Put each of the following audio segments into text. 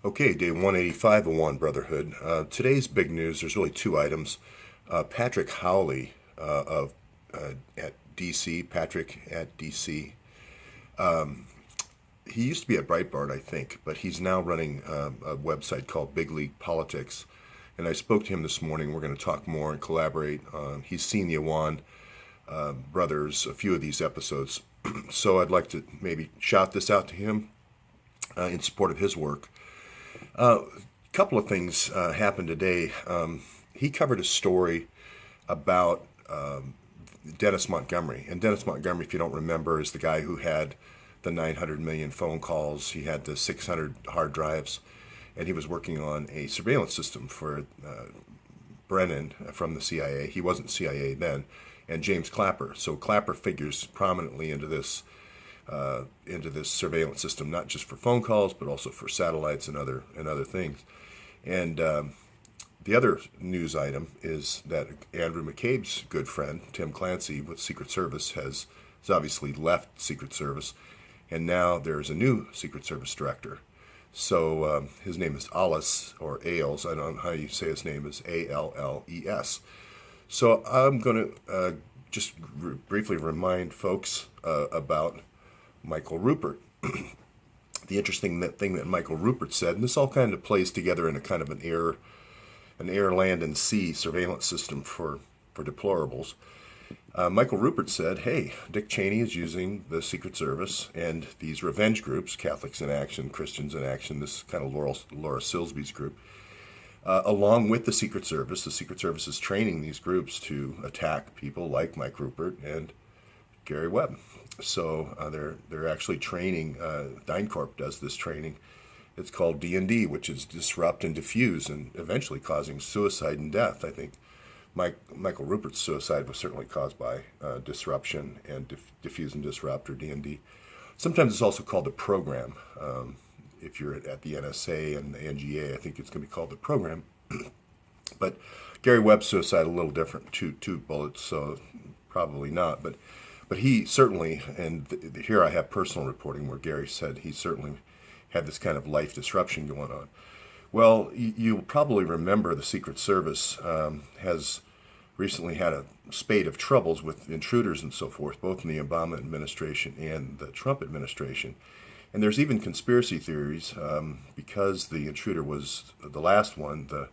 Okay, day 185 of One Brotherhood. Today's big news, there's really two items. Patrick Howley at DC, Patrick at DC. He used to be at Breitbart, I think, but he's now running a website called Big League Politics. And I spoke to him this morning. We're going to talk more and collaborate. He's seen the Awan brothers, a few of these episodes. So I'd like to maybe shout this out to him in support of his work. A couple of things happened today. He covered a story about Dennis Montgomery. And Dennis Montgomery, if you don't remember, is the guy who had the 900 million phone calls. He had the 600 hard drives. And he was working on a surveillance system for Brennan from the CIA. He wasn't CIA then. And James Clapper. So Clapper figures prominently into this surveillance system, not just for phone calls, but also for satellites and other things. And the other news item is that Andrew McCabe's good friend, Tim Clancy, with Secret Service, has obviously left Secret Service, and now there's a new Secret Service director. So his name is Alice, or Ailes. I don't know how you say his name, is Alles. So I'm going to just briefly remind folks about Michael Rupert. The interesting thing that Michael Rupert said, and this all kind of plays together in a kind of an air, land, and sea surveillance system for deplorables. Michael Rupert said, hey, Dick Cheney is using the Secret Service and these revenge groups, Catholics in Action, Christians in Action, this kind of Laura Silsby's group, along with the Secret Service. The Secret Service is training these groups to attack people like Mike Rupert and Gary Webb. So they're actually training. DynCorp does this training. It's called D&D, which is disrupt and diffuse, and eventually causing suicide and death. I think Michael Rupert's suicide was certainly caused by disruption and diffuse and disrupt, or D&D. Sometimes it's also called the program. If you're at the NSA and the NGA, I think it's going to be called the program. But Gary Webb's suicide a little different. Two bullets, so probably not. But he certainly, and here I have personal reporting where Gary said he certainly had this kind of life disruption going on. Well, you'll probably remember the Secret Service has recently had a spate of troubles with intruders and so forth, both in the Obama administration and the Trump administration. And there's even conspiracy theories because the intruder was the last one, the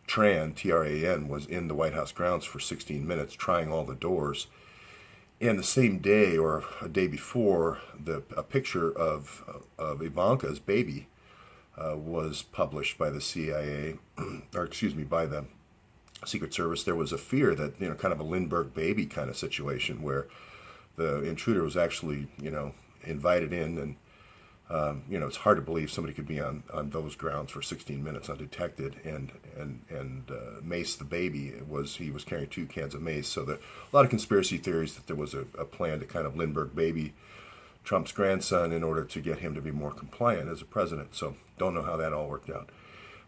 Tran, was in the White House grounds for 16 minutes trying all the doors. And the same day or a day before, a picture of Ivanka's baby was published by the CIA, or excuse me, by the Secret Service. There was a fear that, kind of a Lindbergh baby kind of situation where the intruder was actually, invited in, and it's hard to believe somebody could be on those grounds for 16 minutes undetected and mace the baby. He was carrying 2 cans of mace. So a lot of conspiracy theories that there was a plan to kind of Lindbergh baby Trump's grandson in order to get him to be more compliant as a president. So don't know how that all worked out.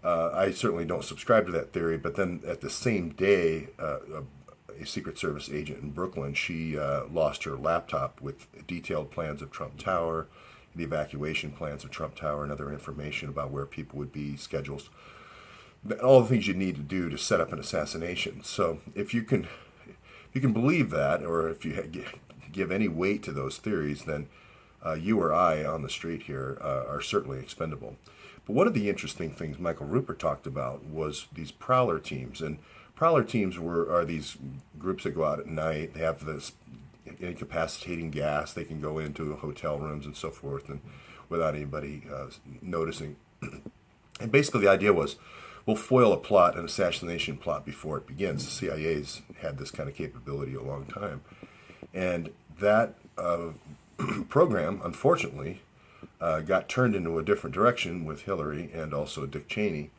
I certainly don't subscribe to that theory. But then at the same day, a Secret Service agent in Brooklyn, she lost her laptop with detailed plans of Trump Tower, the evacuation plans of Trump Tower, and other information about where people would be, schedules, all the things you need to do to set up an assassination. So if you can believe that, or if you give any weight to those theories, then you or I on the street here are certainly expendable. But one of the interesting things Michael Rupert talked about was these prowler teams. And prowler teams are these groups that go out at night. They have this incapacitating gas. They can go into hotel rooms and so forth, and without anybody noticing. And basically the idea was, we'll foil a plot, an assassination plot, before it begins. The CIA's had this kind of capability a long time. And that program, unfortunately, got turned into a different direction with Hillary and also Dick Cheney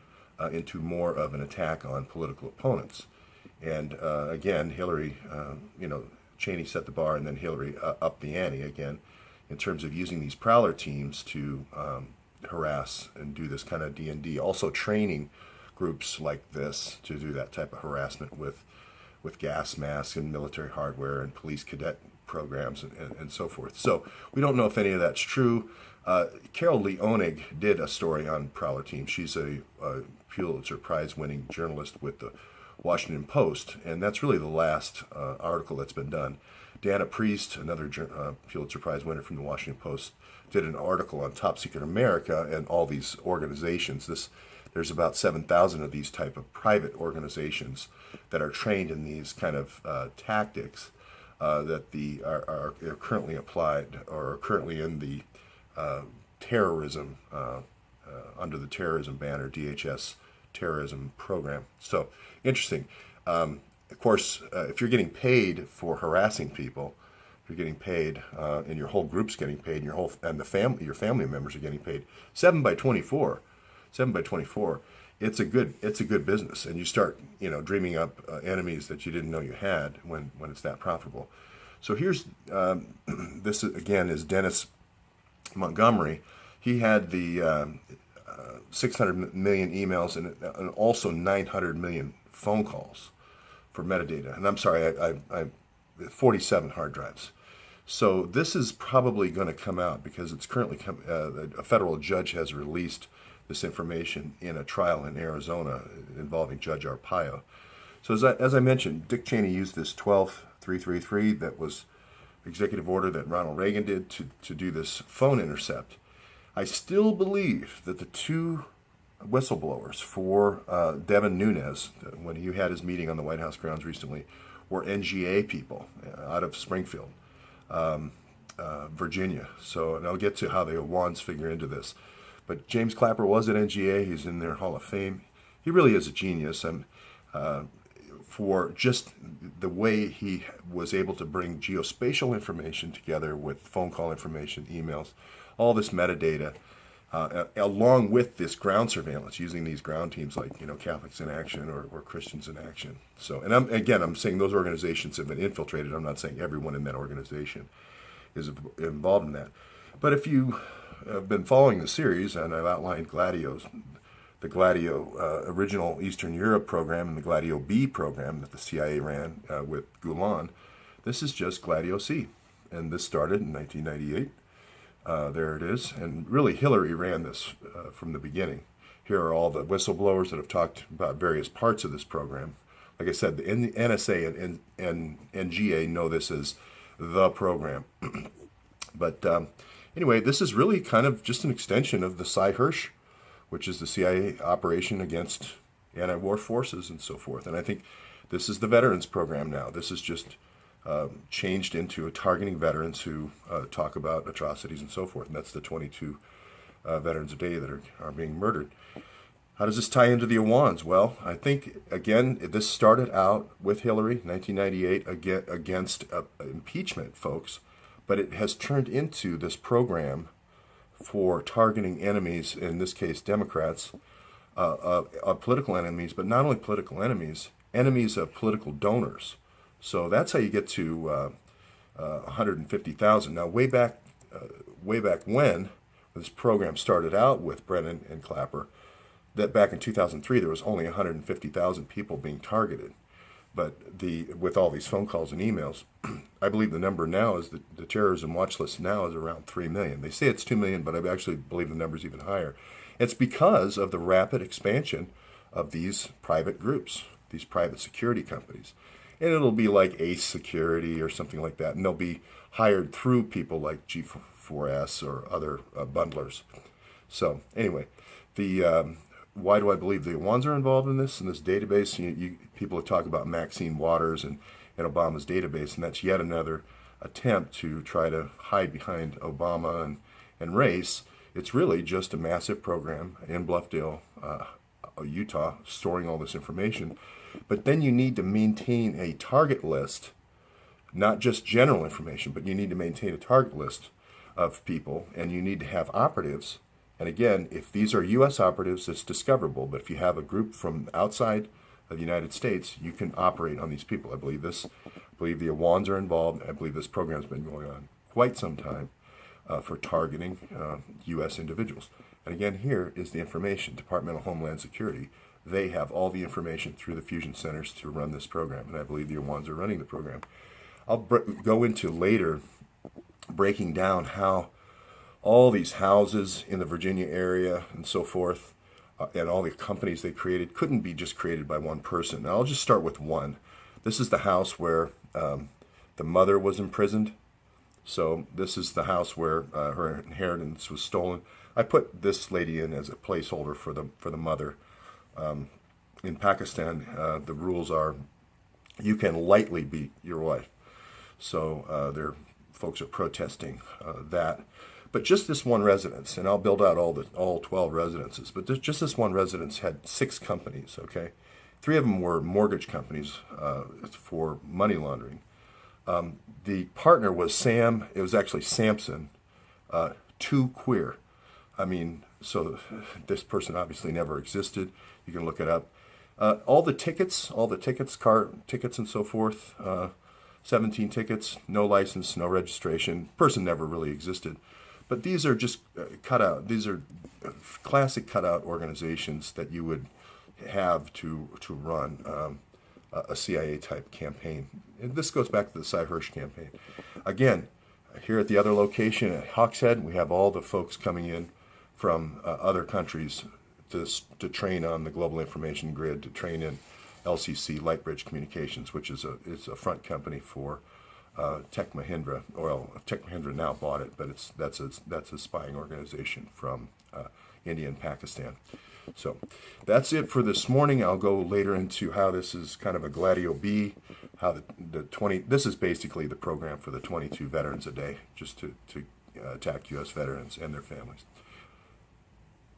into more of an attack on political opponents. And again, Hillary, Cheney set the bar, and then Hillary upped the ante again in terms of using these prowler teams to harass and do this kind of D&D. Also training groups like this to do that type of harassment with gas masks and military hardware and police cadet programs and so forth. So we don't know if any of that's true. Carol Leonig did a story on Prowler Team. She's a Pulitzer Prize-winning journalist with the Washington Post, and that's really the last article that's been done. Dana Priest, another Pulitzer Prize winner from the Washington Post, did an article on Top Secret America and all these organizations. There's about 7,000 of these type of private organizations that are trained in these kind of tactics that are currently applied or are currently in the terrorism under the terrorism banner, DHS terrorism program. So interesting. Of course, if you're getting paid for harassing people, if you're getting paid, and your whole group's getting paid, and your family members are getting paid, 7 by 24. It's a good business, and you start dreaming up enemies that you didn't know you had when it's that profitable. So here's this again is Dennis Montgomery. He had the 600 million emails and also 900 million phone calls for metadata. And I'm sorry, I 47 hard drives. So this is probably going to come out because it's currently a federal judge has released this information in a trial in Arizona involving Judge Arpaio. So as I mentioned, Dick Cheney used this 12333 that was executive order that Ronald Reagan did to do this phone intercept. I still believe that the two whistleblowers for Devin Nunes, when he had his meeting on the White House grounds recently, were NGA people out of Springfield, Virginia. So, and I'll get to how the Awans figure into this. But James Clapper was at NGA. He's in their Hall of Fame. He really is a genius. And for just the way he was able to bring geospatial information together with phone call information, emails, all this metadata, along with this ground surveillance, using these ground teams like Catholics in Action or Christians in Action. So, and I'm saying those organizations have been infiltrated. I'm not saying everyone in that organization is involved in that. But if you have been following the series, and I've outlined the Gladio original Eastern Europe program and the Gladio B program that the CIA ran with Gulen, this is just Gladio C, and this started in 1998. There it is. And really, Hillary ran this from the beginning. Here are all the whistleblowers that have talked about various parts of this program. Like I said, the NSA and NGA know this as the program. But anyway, this is really kind of just an extension of the Cy-Hirsch, which is the CIA operation against anti-war forces and so forth. And I think this is the veterans program now. This is just changed into targeting veterans who talk about atrocities and so forth. And that's the 22 veterans a day that are being murdered. How does this tie into the Awans? Well, I think, again, this started out with Hillary, 1998, against impeachment, folks. But it has turned into this program for targeting enemies, in this case Democrats, political enemies, but not only political enemies, enemies of political donors. So that's how you get to 150,000. Now, way back when this program started out with Brennan and Clapper, that back in 2003 there was only 150,000 people being targeted. But with all these phone calls and emails, I believe the number now is the terrorism watch list now is around 3 million. They say it's 2 million, but I actually believe the number is even higher. It's because of the rapid expansion of these private groups, these private security companies. And it'll be like Ace Security or something like that. And they'll be hired through people like G4S or other bundlers. So anyway, why do I believe the Awans are involved in this database? People talk about Maxine Waters and Obama's database, and that's yet another attempt to try to hide behind Obama and race. It's really just a massive program in Bluffdale, Utah, storing all this information. But then you need to maintain a target list, not just general information, but you need to maintain a target list of people, and you need to have operatives. And again, if these are U.S. operatives, it's discoverable. But if you have a group from outside of the United States, you can operate on these people. I believe the Awans are involved. I believe this program's been going on quite some time for targeting U.S. individuals. And again, here is the information, Department of Homeland Security. They have all the information through the fusion centers to run this program, and I believe the Awans are running the program. I'll go into later breaking down how all these houses in the Virginia area and so forth, and all the companies they created couldn't be just created by one person. Now, I'll just start with one. This is the house where the mother was imprisoned. So this is the house where her inheritance was stolen. I put this lady in as a placeholder for the mother. In Pakistan, the rules are you can lightly beat your wife. So their folks are protesting that. But just this one residence, and I'll build out all 12 residences, but just this one residence had 6 companies, okay? 3 of them were mortgage companies for money laundering. The partner was Sam. It was actually Samson, too queer. I mean, so this person obviously never existed. You can look it up. All the tickets, car tickets and so forth, 17 tickets, no license, no registration. Person never really existed. But these are just cutout. These are classic cutout organizations that you would have to run a CIA type campaign. And this goes back to the Cy Hirsch campaign. Again, here at the other location at Hawkshead, we have all the folks coming in from other countries to train on the global information grid, to train in LCC, Lightbridge Communications, which is a front company for Tech Mahindra. Well, Tech Mahindra now bought it, but that's a spying organization from India and Pakistan. So that's it for this morning. I'll go later into how this is kind of a Gladio B, how the 20. This is basically the program for the 22 veterans a day, just to attack U.S. veterans and their families.